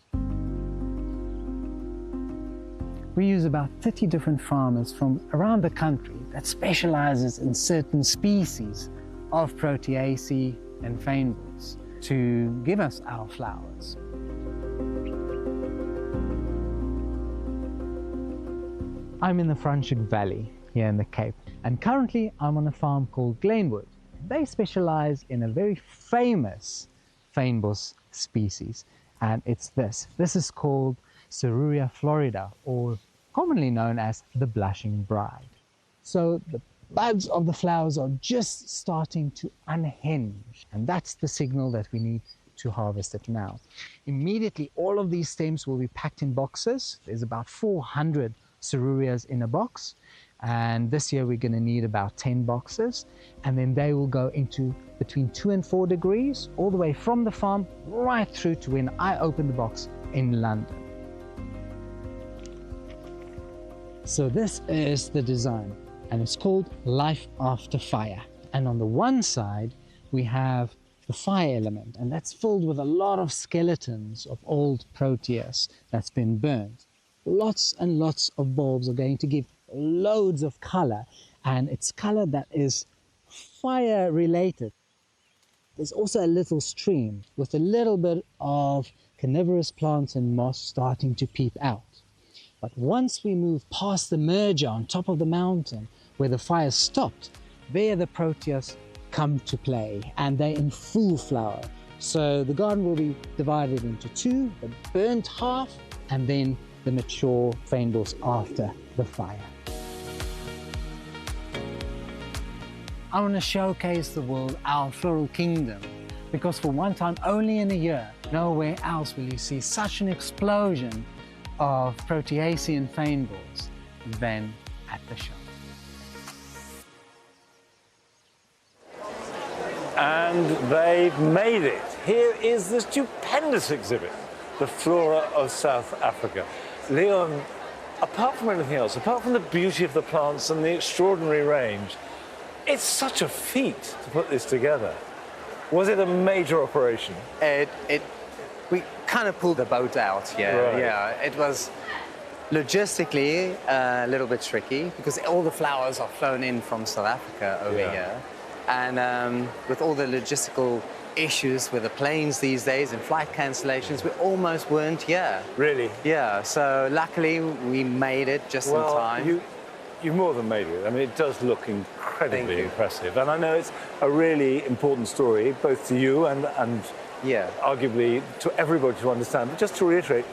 F: We use about 30 different farmers from around the country that specializes in certain species of Proteaceae and fynbos. to give us our flowers. I'm in the Franschhoek Valley here in the Cape, and currently I'm on a farm called Glenwood. They specialize in a very famous fynbos species, and it's this. This is called Cerurea florida, or commonly known as the blushing bride. So the buds of the flowers are just starting to unhinge, and that's the signal that we need to harvest it now. Immediately, all of these stems will be packed in boxes. There's about 400 Cerureas in a box, and this year we're going to need about 10 boxes, and then they will go into between 2 and 4 degrees, all the way from the farm right through to when I open the box in London. So this is the design, and it's called Life After Fire. And on the one side we have the fire element, and that's filled with a lot of skeletons of old proteus that's been burned. Lots and lots of bulbs are going to give loads of color, and it's color that is fire related. There's also a little stream with a little bit of carnivorous plants and moss starting to peep out. But once we move past the merger on top of the mountain where the fire stopped, there the proteus come to play, and they're in full flower. So the garden will be divided into two, the burnt half and then the mature fynbos after the fire. I want to showcase the world our floral kingdom, because for one time only in a year, nowhere else will you see such an explosion of Proteaceae and fynbos than at the show.
A: And they've made it. Here is the stupendous exhibit, the Flora of South Africa. Leon, apart from anything else, apart from the beauty of the plants and the extraordinary range, it's such a feat to put this together. Was it a major operation?
G: We kind of pulled the boat out, yeah.
A: Right.
G: Yeah, it was logistically a little bit tricky because all the flowers are flown in from South Africa over here. And with all the logistical issues with the planes these days and flight cancellations, we almost weren't here.
A: Really?
G: Yeah, so luckily we made it just in time.
A: You more than made it. I mean, it does look incredibly impressive. And I know it's a really important story, both to you and arguably to everybody to understand. But just to reiterate,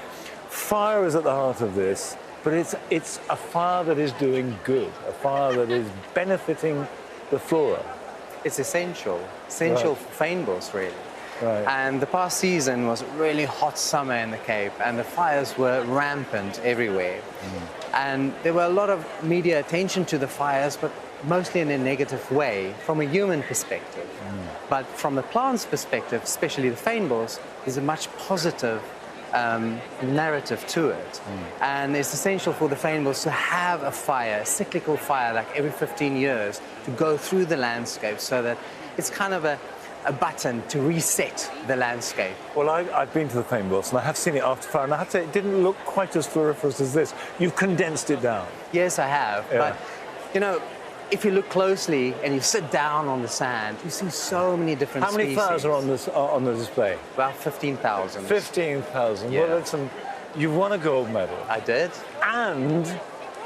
A: fire is at the heart of this, but it's a fire that is doing good, a fire that is benefiting the flora.
G: It's essential for fynbos, really.
A: Right.
G: And the past season was a really hot summer in the Cape, and the fires were rampant everywhere. And there were a lot of media attention to the fires, but mostly in a negative way from a human perspective. But from the plant's perspective, especially the fynbos, there's a much positive narrative to it. And it's essential for the fynbos to have a fire, a cyclical fire, like every 15 years, to go through the landscape so that it's kind of a button to reset the landscape.
A: Well, I've been to the fynbos and I have seen it after fire, and I have to say it didn't look quite as floriferous as this. You've condensed it down.
G: Yes, I have. But, you know, if you look closely and you sit down on the sand, you see so many different species.
A: How many flowers are on the display?
G: About 15,000.
A: 15,000.
G: Yeah.
A: Well, you won a gold medal.
G: I did.
A: And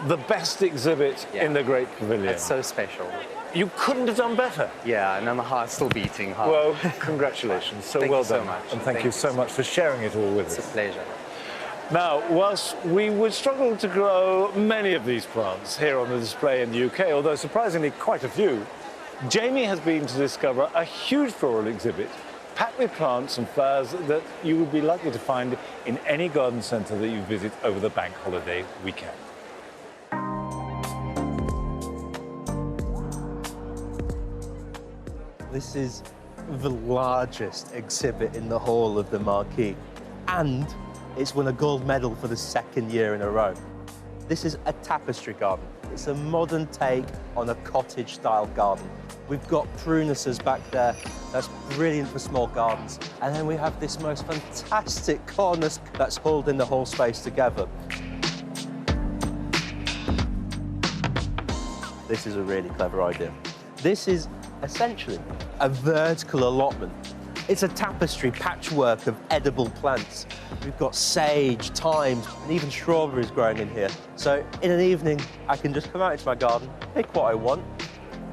A: the best exhibit in the Great Pavilion.
G: That's so special.
A: You couldn't have done better.
G: Yeah, and my heart's still beating hard.
A: Well, congratulations. So
G: Thank
A: well
G: you so
A: done.
G: much.
A: And thank you so much for sharing it all with us.
G: It's a pleasure.
A: Now, whilst we would struggle to grow many of these plants here on the display in the UK, although surprisingly quite a few, Jamie has been to discover a huge floral exhibit packed with plants and flowers that you would be likely to find in any garden centre that you visit over the bank holiday weekend.
I: This is the largest exhibit in the whole of the Marquee, and it's won a gold medal for the second year in a row. This is a tapestry garden. It's a modern take on a cottage-style garden. We've got prunusses back there. That's brilliant for small gardens. And then we have this most fantastic cornice that's holding the whole space together. This is a really clever idea. This is essentially a vertical allotment It's a tapestry patchwork of edible plants. We've got sage, thyme, and even strawberries growing in here. So in an evening, I can just come out into my garden, pick what I want,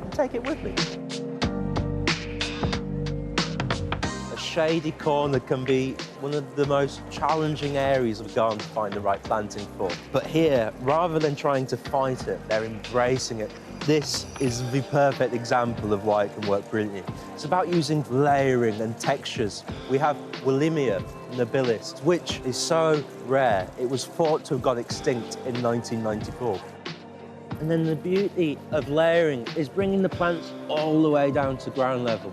I: and take it with me. A shady corner can be one of the most challenging areas of a garden to find the right planting for. But here, rather than trying to fight it, they're embracing it. This is the perfect example of why it can work brilliantly. It's about using layering and textures. We have Willemia nobilis, which is so rare, it was thought to have gone extinct in 1994. And then the beauty of layering is bringing the plants all the way down to ground level.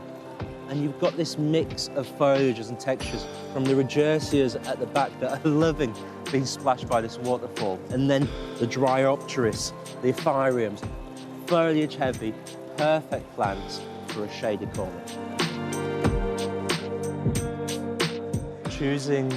I: And you've got this mix of foliages and textures from the Regeneration at the back that are loving being splashed by this waterfall. And then the Dryopteris, the Ephiriums, foliage heavy, perfect plants for a shaded corner. Choosing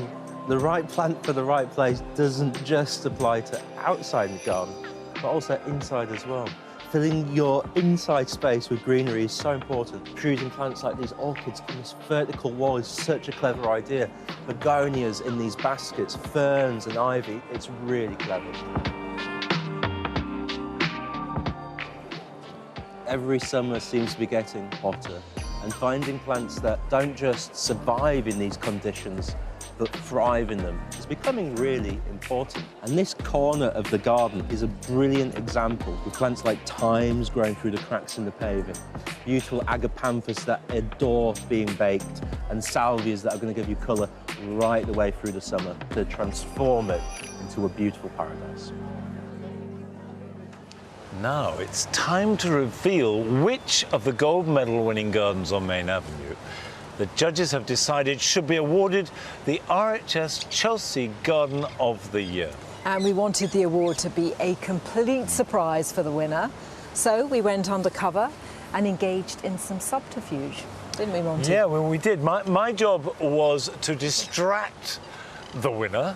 I: the right plant for the right place doesn't just apply to outside the garden, but also inside as well. Filling your inside space with greenery is so important. Choosing plants like these orchids on this vertical wall is such a clever idea. Begonias in these baskets, ferns and ivy, it's really clever. Every summer seems to be getting hotter, and finding plants that don't just survive in these conditions, but thrive in them is becoming really important. And this corner of the garden is a brilliant example, with plants like thymes growing through the cracks in the paving, beautiful agapanthus that adore being baked, and salvias that are going to give you colour right the way through the summer to transform it into a beautiful paradise.
A: Now it's time to reveal which of the gold medal winning gardens on Main Avenue the judges have decided should be awarded the RHS Chelsea Garden of the Year.
B: And we wanted the award to be a complete surprise for the winner. So we went undercover and engaged in some subterfuge, didn't we, Monty?
A: Yeah, well, we did. My job was to distract the winner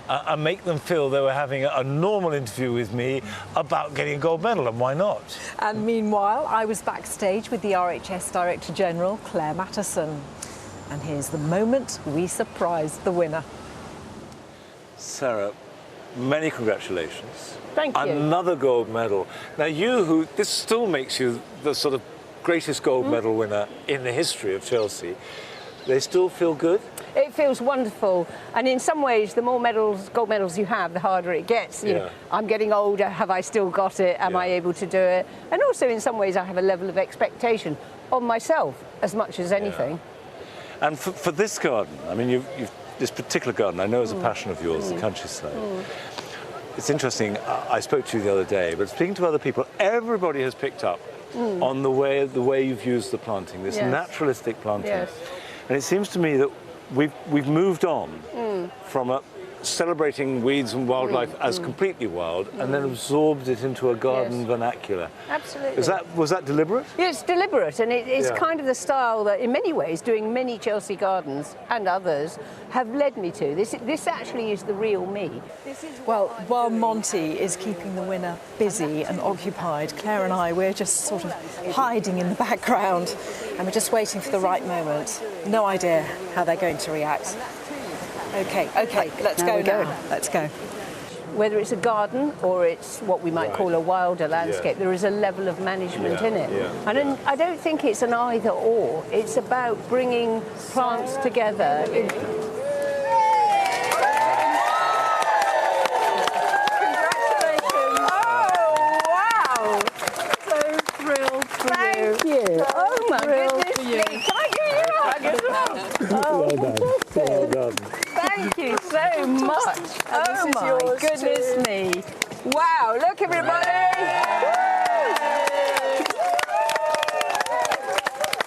A: and make them feel they were having a normal interview with me about getting a gold medal, and why not?
B: And meanwhile, I was backstage with the RHS Director General, Claire Matteson. And here's the moment we surprised the winner.
A: Sarah, many congratulations.
P: Thank you.
A: Another gold medal. Now this still makes you the sort of greatest gold medal winner in the history of Chelsea. They still feel good?
P: It feels wonderful, and in some ways, the more gold medals you have, the harder it gets. You know, I'm getting older, have I still got it? Am I able to do it? And also, in some ways, I have a level of expectation on myself as much as anything.
A: Yeah. And for this garden, I mean, this particular garden, I know is a passion of yours, the countryside. It's interesting, I spoke to you the other day, but speaking to other people, everybody has picked up on the way you've used the planting, this naturalistic planting.
P: Yes.
A: And it seems to me that we've moved on from celebrating weeds and wildlife as completely wild, and then absorbed it into a garden vernacular.
P: Absolutely.
A: Was that deliberate?
P: Yeah, it's deliberate, and it's kind of the style that, in many ways, doing many Chelsea gardens and others have led me to. This actually is the real me.
B: Well, while Monty is keeping the winner busy and occupied, Claire and I, we're just sort of hiding in the background, and we're just waiting for the right moment. No idea how they're going to react. Okay, let's go now. Let's go.
P: Whether it's a garden or it's what we might call a wilder landscape, there is a level of management in it. And I don't think it's an either or. It's about bringing plants together. Thank you. Oh my goodness me. Can I give you a hug?
A: Well done.
P: Thank you so much. Oh my goodness me. Wow, look everybody.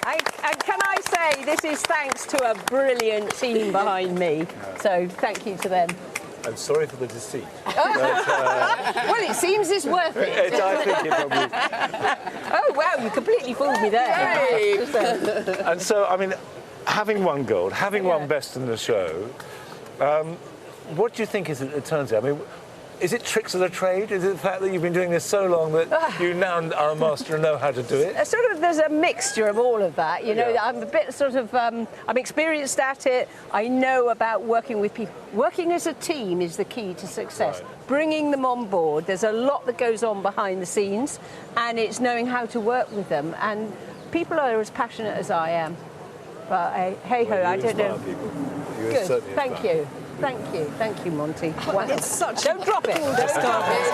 P: And can I say, this is thanks to a brilliant team behind me. So thank you to them.
A: I'm sorry for the deceit.
P: Well, it seems it's worth it.
A: I think it probably.
P: Oh, wow, you completely fooled me there.
A: And so, I mean, having won gold, having won best in the show, what do you think it turns out? I mean, Is it tricks of the trade? Is it the fact that you've been doing this so long that you now are a master and know how to do it?
J: There's a mixture of all of that. You know, I'm a bit I'm experienced at it. I know about working with people. Working as a team is the key to success. Right. Bringing them on board. There's a lot that goes on behind the scenes, and it's knowing how to work with them. And people are as passionate as I am. But hey ho, I don't know. Good. Thank you. Thank you, Monty. Wow.
B: It's such.
J: Don't drop it. Don't drop it.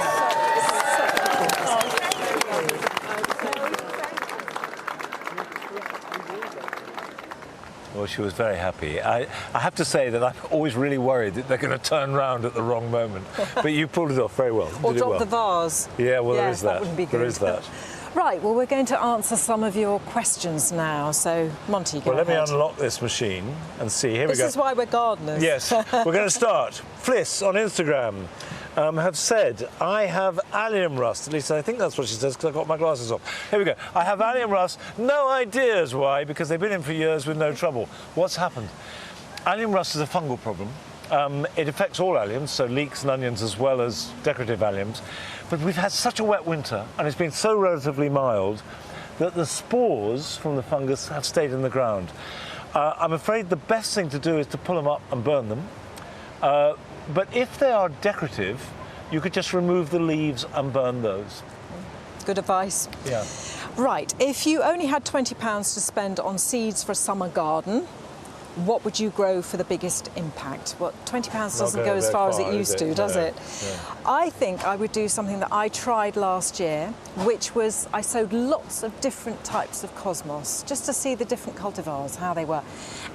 A: Well, she was very happy. I have to say that I'm always really worried that they're going to turn round at the wrong moment. But you pulled it off very well.
B: Or drop the vase.
A: Yeah, well, there is that.
B: That wouldn't be good.
A: There is that.
B: Right, well, we're going to answer some of your questions now. So, Monty, go
A: ahead. Well, let me unlock this machine and see. Here we go.
B: This is why we're gardeners.
A: Yes, we're going to start. Fliss on Instagram have said, I have allium rust. At least I think that's what she says, because I've got my glasses off. Here we go. I have allium rust. No ideas why, because they've been in for years with no trouble. What's happened? Allium rust is a fungal problem. It affects all alliums, so leeks and onions as well as decorative alliums. But we've had such a wet winter, and it's been so relatively mild, that the spores from the fungus have stayed in the ground. I'm afraid the best thing to do is to pull them up and burn them. But if they are decorative, you could just remove the leaves and burn those.
B: Good advice.
A: Yeah.
B: Right, if you only had £20 to spend on seeds for a summer garden, what would you grow for the biggest impact? Well, £20 doesn't go as far as it used to, does it?
A: No.
B: I think I would do something that I tried last year, which was I sowed lots of different types of cosmos, just to see the different cultivars, how they were.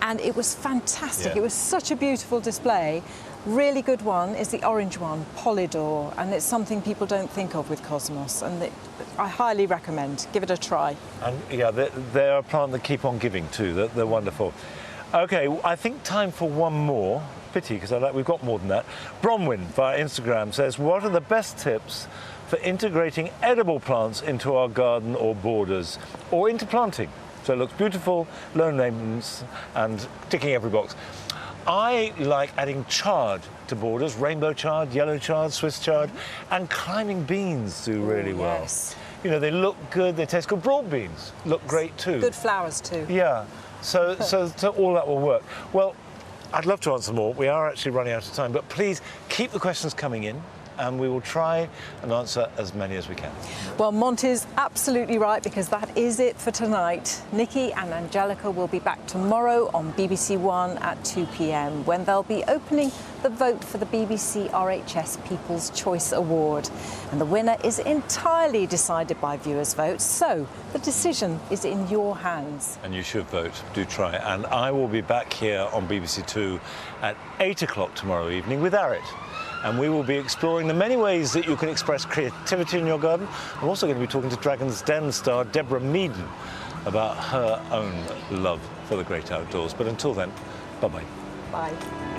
B: And it was fantastic.
A: Yeah.
B: It was such a beautiful display. Really good one is the orange one, Polydor, and it's something people don't think of with cosmos, and I highly recommend. Give it a try.
A: And yeah, they're a plant that keep on giving too. They're wonderful. Okay, I think time for one more. Pity, because we've got more than that. Bronwyn via Instagram says, what are the best tips for integrating edible plants into our garden or borders, or into planting? So it looks beautiful, low maintenance, and ticking every box. I like adding chard to borders, rainbow chard, yellow chard, Swiss chard, and climbing beans do really well.
B: Yes.
A: You know, they look good, they taste good. Broad beans look great too.
B: Good flowers too.
A: Yeah. So all that will work. Well, I'd love to answer more. We are actually running out of time, but please keep the questions coming in, and we will try and answer as many as we can.
B: Well, Monty's absolutely right, because that is it for tonight. Nikki and Angelica will be back tomorrow on BBC One at 2 p.m. when they'll be opening the vote for the BBC RHS People's Choice Award. And the winner is entirely decided by viewers' votes, so the decision is in your hands.
A: And you should vote. Do try. And I will be back here on BBC Two at 8 o'clock tomorrow evening with Arit. And we will be exploring the many ways that you can express creativity in your garden. I'm also going to be talking to Dragon's Den star Deborah Meaden about her own love for the great outdoors. But until then, bye-bye.
B: Bye.